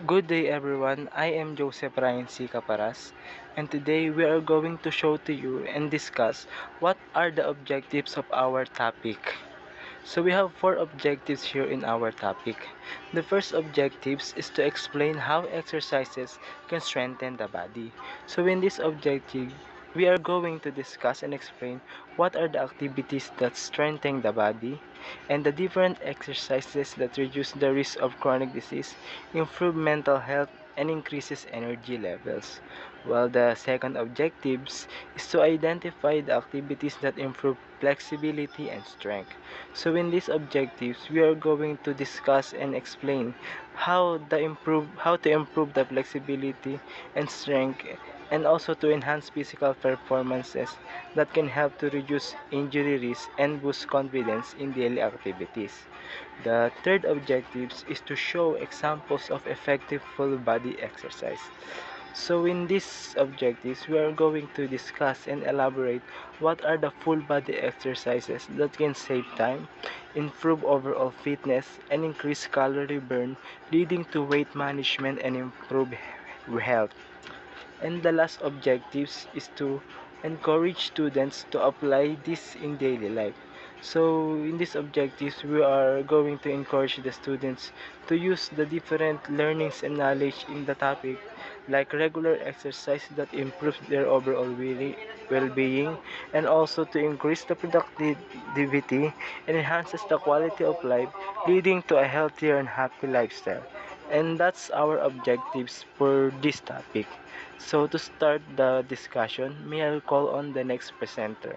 Good day everyone, I am Joseph Ryan C. Caparas, and today we are going to show to you and discuss what are the objectives of our topic. So we have four objectives here in our topic. The first objective is to explain how exercises can strengthen the body. So in this objective, we are going to discuss and explain what are the activities that strengthen the body and the different exercises that reduce the risk of chronic disease, improve mental health, and increases energy levels. While the second objectives is to identify the activities that improve flexibility and strength. So in these objectives, we are going to discuss and explain how to improve the flexibility and strength and also to enhance physical performances that can help to reduce injury risk and boost confidence in daily activities. The third objective is to show examples of effective full body exercise. So in these objectives, we are going to discuss and elaborate what are the full body exercises that can save time, improve overall fitness, and increase calorie burn, leading to weight management and improve health. And the last objectives is to encourage students to apply this in daily life. So in these objectives, we are going to encourage the students to use the different learnings and knowledge in the topic like regular exercise that improves their overall well-being and also to increase the productivity and enhances the quality of life leading to a healthier and happy lifestyle. And that's our objectives for this topic. So to start the discussion, may I call on the next presenter?